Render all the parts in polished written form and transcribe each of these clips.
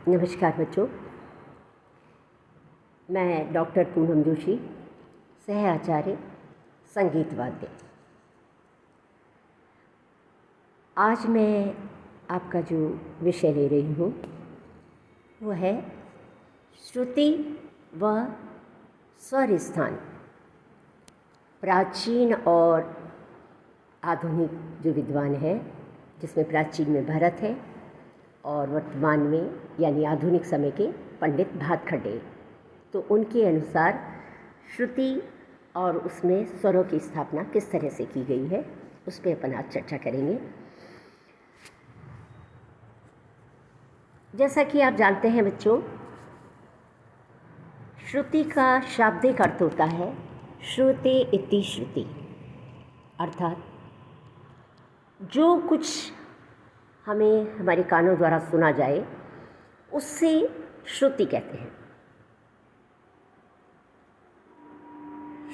नमस्कार बच्चों, मैं डॉक्टर पूनम जोशी, सह आचार्य संगीत वाद्य। आज मैं आपका जो विषय ले रही हूँ वो है श्रुति व स्वर स्थान। प्राचीन और आधुनिक जो विद्वान हैं, जिसमें प्राचीन में भरत है और वर्तमान में यानी आधुनिक समय के पंडित भातखंडे, तो उनके अनुसार श्रुति और उसमें स्वरों की स्थापना किस तरह से की गई है उस पर अपन आज चर्चा करेंगे। जैसा कि आप जानते हैं बच्चों, श्रुति का शाब्दिक अर्थ होता है श्रुते इति श्रुति, अर्थात जो कुछ हमें हमारे कानों द्वारा सुना जाए उससे श्रुति कहते हैं।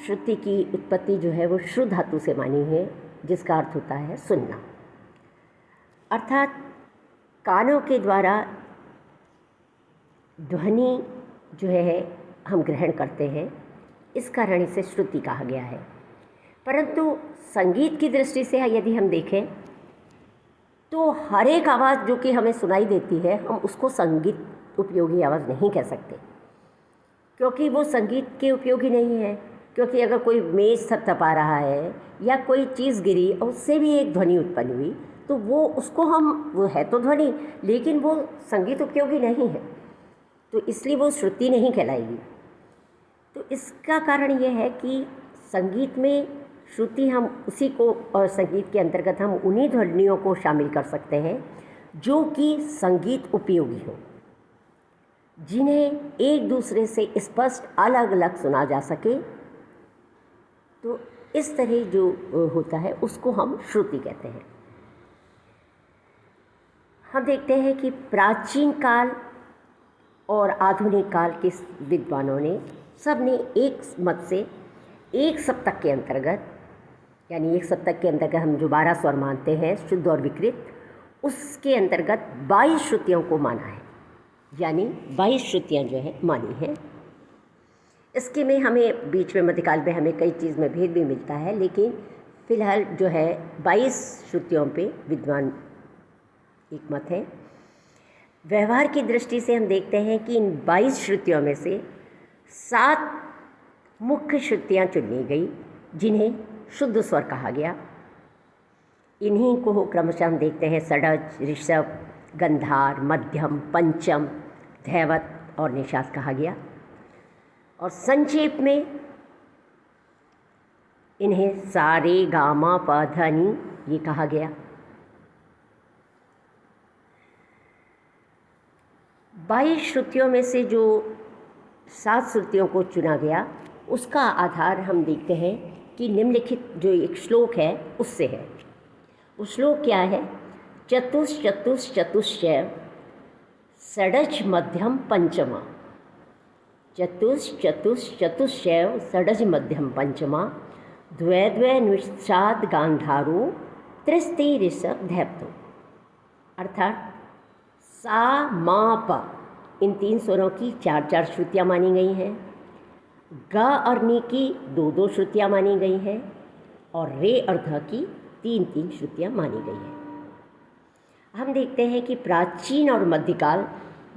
श्रुति की उत्पत्ति जो है वो श्रु धातु से मानी है, जिसका अर्थ होता है सुनना, अर्थात कानों के द्वारा ध्वनि जो है हम ग्रहण करते हैं, इस कारण इसे श्रुति कहा गया है। परंतु संगीत की दृष्टि से यदि हम देखें तो हर एक आवाज़ जो कि हमें सुनाई देती है, हम उसको संगीत उपयोगी आवाज़ नहीं कह सकते, क्योंकि वो संगीत के उपयोगी नहीं है। क्योंकि अगर कोई मेज़ थपथपा रहा है या कोई चीज़ गिरी और उससे भी एक ध्वनि उत्पन्न हुई, तो वो है तो ध्वनि, लेकिन वो संगीत उपयोगी नहीं है, तो इसलिए वो श्रुति नहीं कहलाएगी। तो इसका कारण ये है कि संगीत में श्रुति हम उसी को, और संगीत के अंतर्गत हम उन्हीं ध्वनियों को शामिल कर सकते हैं जो कि संगीत उपयोगी हो, जिन्हें एक दूसरे से स्पष्ट अलग अलग सुना जा सके। तो इस तरह जो होता है उसको हम श्रुति कहते हैं। हम देखते हैं कि प्राचीन काल और आधुनिक काल के विद्वानों ने सबने एक मत से एक सप्तक के अंतर्गत, यानी एक सप्तक के अंतर्गत हम जो 12 स्वर मानते हैं शुद्ध और विकृत, उसके अंतर्गत 22 श्रुतियों को माना है, यानी 22 श्रुतियाँ जो है मानी हैं। इसके में हमें बीच में मध्यकाल में हमें कई चीज़ में भेद भी मिलता है, लेकिन फिलहाल जो है 22 श्रुतियों पे विद्वान एक मत है। व्यवहार की दृष्टि से हम देखते हैं कि इन 22 श्रुतियों में से 7 मुख्य श्रुतियाँ चुनी गई, जिन्हें शुद्ध स्वर कहा गया। इन्हीं को क्रमशः हम देखते हैं षडज, ऋषभ, गंधार, मध्यम, पंचम, धैवत और निषाद कहा गया। और संक्षेप में इन्हें सा रे गा मा पा धा नी ये कहा गया। 22 श्रुतियों में से जो 7 श्रुतियों को चुना गया, उसका आधार हम देखते हैं कि निम्नलिखित जो एक श्लोक है उससे है। वो श्लोक क्या है? चतुश्चतुश्चतुश्चैव षडज मध्यम पंचमा, चतुश्चतुश्चतुश्चैव षडज मध्यम पंचमा, द्वै द्वै निषाद गांधारो त्रिस्ते ऋषभ धैवतो। अर्थात सा मा पा इन 3 स्वरों की 4-4 श्रुतियाँ मानी गई हैं, ग और नी की 2-2 श्रुतियाँ मानी गई हैं, और रे और ध की 3-3 श्रुतियाँ मानी गई हैं। हम देखते हैं कि प्राचीन और मध्यकाल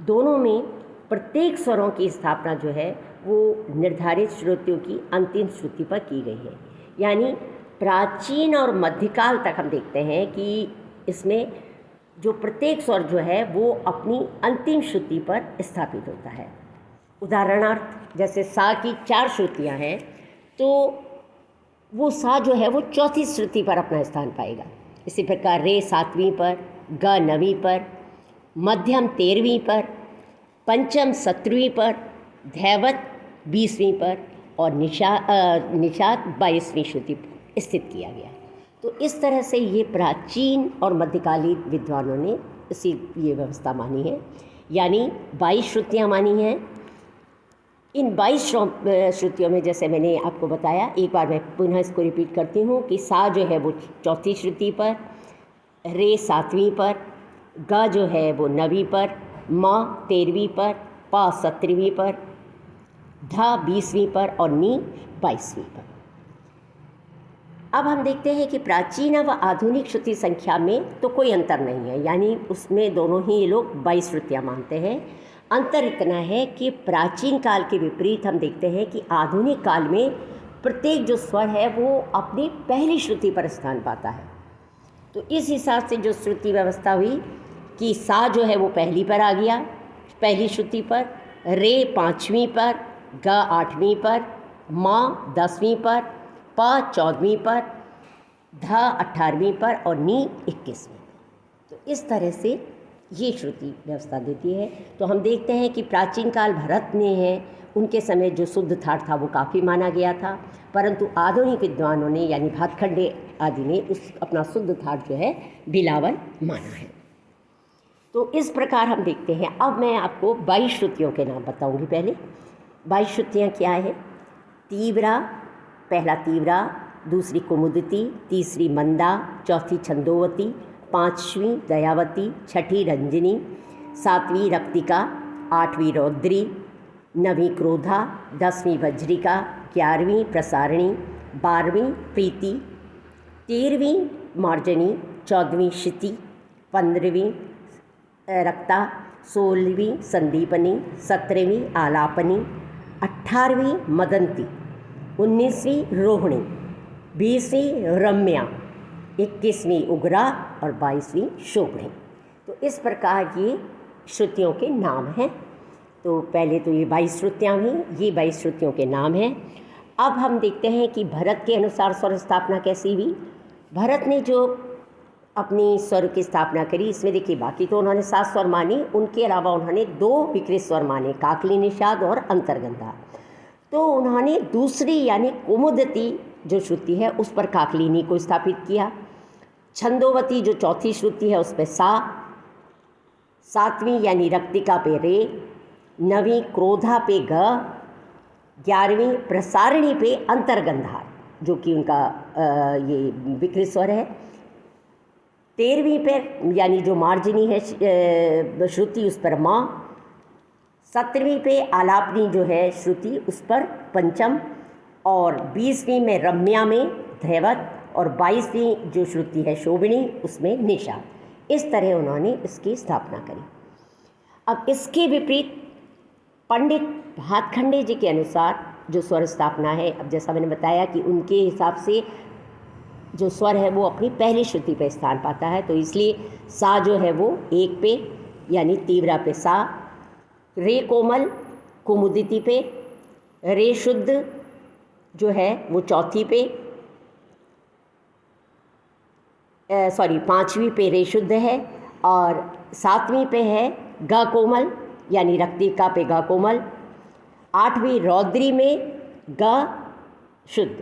दोनों में प्रत्येक स्वरों की स्थापना जो है वो निर्धारित श्रुतियों की अंतिम श्रुति पर की गई है। यानी प्राचीन और मध्यकाल तक हम देखते हैं कि इसमें जो प्रत्येक स्वर जो है वो अपनी अंतिम श्रुति पर स्थापित होता है। उदाहरणार्थ जैसे सा की 4 श्रुतियाँ हैं, तो वो सा जो है वो 4थी श्रुति पर अपना स्थान पाएगा। इसी प्रकार रे 7वीं पर, ग 9वीं पर, मध्यम 13वीं पर, पंचम 17वीं पर, धैवत 20वीं पर और निषाद 22वीं श्रुति पर स्थित किया गया। तो इस तरह से ये प्राचीन और मध्यकालीन विद्वानों ने ये व्यवस्था मानी है, यानी 22 श्रुतियाँ मानी हैं। इन 22 श्रुतियों में जैसे मैंने आपको बताया, एक बार मैं पुनः इसको रिपीट करती हूँ कि सा जो है वो 4थी श्रुति पर, रे 7वीं पर, ग जो है वो 9वीं पर, म 13वीं पर, प 17वीं पर, ध 20वीं पर और नी 22वीं पर। अब हम देखते हैं कि प्राचीन व आधुनिक श्रुति संख्या में तो कोई अंतर नहीं है, यानी उसमें दोनों ही ये लोग 22 श्रुतियाँ मानते हैं। अंतर इतना है कि प्राचीन काल के विपरीत हम देखते हैं कि आधुनिक काल में प्रत्येक जो स्वर है वो अपनी पहली श्रुति पर स्थान पाता है। तो इस हिसाब से जो श्रुति व्यवस्था हुई कि सा जो है वो पहली पर आ गया, पहली श्रुति पर, रे 5वीं पर, ग 8वीं पर, म 10वीं पर, प 14वीं पर, ध 18वीं पर और नी 21वीं। तो इस तरह से ये श्रुति व्यवस्था देती है। तो हम देखते हैं कि प्राचीन काल भरत ने है, उनके समय जो शुद्ध ठाठ था वो काफ़ी माना गया था, परंतु आधुनिक विद्वानों ने यानी भातखंडे आदि ने उस अपना शुद्ध ठाठ जो है बिलावल माना है। तो इस प्रकार हम देखते हैं। अब मैं आपको 22 श्रुतियों के नाम बताऊंगी। पहले 22 श्रुतियाँ क्या है? तीव्रा, पहला तीव्रा, दूसरी कुमुदती, तीसरी मंदा, चौथी छंदोवती, 5वीं दयावती, 6ठी रंजनी, 7वीं रक्तिका, 8वीं रौद्री, 9वीं क्रोधा, 10वीं वज्रिका, 11वीं प्रसारणी, 12वीं प्रीति, 13वीं मार्जनी, 14वीं क्षिति, 15वीं रक्ता, 16वीं संदीपनी, 17वीं आलापनी, 18वीं मदंती, 19वीं रोहिणी, 20वीं रम्या, 21वीं उग्रा और 22वीं शोभनी। तो इस प्रकार ये श्रुतियों के नाम हैं। तो पहले तो ये 22 श्रुतियाँ हुई, ये 22 श्रुतियों के नाम हैं। अब हम देखते हैं कि भरत के अनुसार स्वर स्थापना कैसी हुई। भरत ने जो अपनी स्वर की स्थापना करी, इसमें देखिए बाकी तो उन्होंने 7 स्वर माने, उनके अलावा उन्होंने 2 विकृत स्वर माने, काकली निषाद और अंतर्गंधा। तो उन्होंने दूसरी यानी कुमुदती जो श्रुति है उस पर काकलिनी को स्थापित किया। छंदोवती जो चौथी श्रुति है उस पर सा, 7वीं यानी रक्तिका पे रे, 9वीं क्रोधा पे ग, 11वीं प्रसारणी पे अंतर्गंधार जो कि उनका ये विकृत स्वर है। 13वीं पे यानी जो मार्जनी है श्रुति उस पर माँ, 17वीं पे आलापनी जो है श्रुति उस पर पंचम और 20वीं में रम्या में धैवत और 22वीं जो श्रुति है शोभिनी उसमें निषा। इस तरह उन्होंने इसकी स्थापना करी। अब इसके विपरीत पंडित भातखंडे जी के अनुसार जो स्वर स्थापना है, अब जैसा मैंने बताया कि उनके हिसाब से जो स्वर है वो अपनी पहली श्रुति पे स्थान पाता है, तो इसलिए सा जो है वो 1 पे यानी तीव्रा पे सा, रे कोमल कुमुदिती पे, रे शुद्ध जो है वो चौथी पे 5वीं पे रे शुद्ध है और 7वीं पे है ग कोमल यानी रक्तिका पे ग कोमल, 8वीं रौद्री में ग शुद्ध,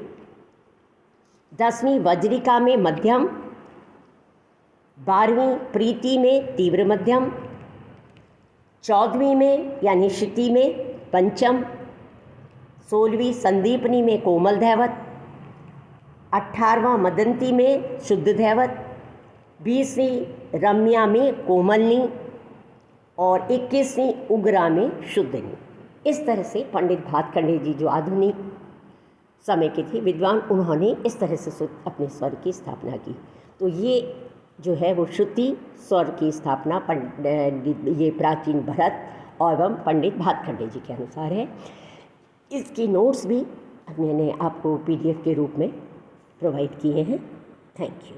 10वीं वज्रिका में मध्यम, 12वीं प्रीति में तीव्र मध्यम, 14वीं में यानी क्षिति में पंचम, 16वीं संदीपनी में कोमल धैवत, 18वां मदंती में शुद्ध धैवत, 20वीं रम्या में कोमलनी और 21वीं उग्रा में शुद्धनी। इस तरह से पंडित भातखंडे जी जो आधुनिक समय के थे विद्वान, उन्होंने इस तरह से अपने स्वर की स्थापना की। तो ये जो है वो श्रुति स्वर की स्थापना ये प्राचीन भरत एवं पंडित भातखंडे जी के अनुसार है। इसकी नोट्स भी मैंने आपको PDF के रूप में प्रोवाइड किए हैं। Thank you.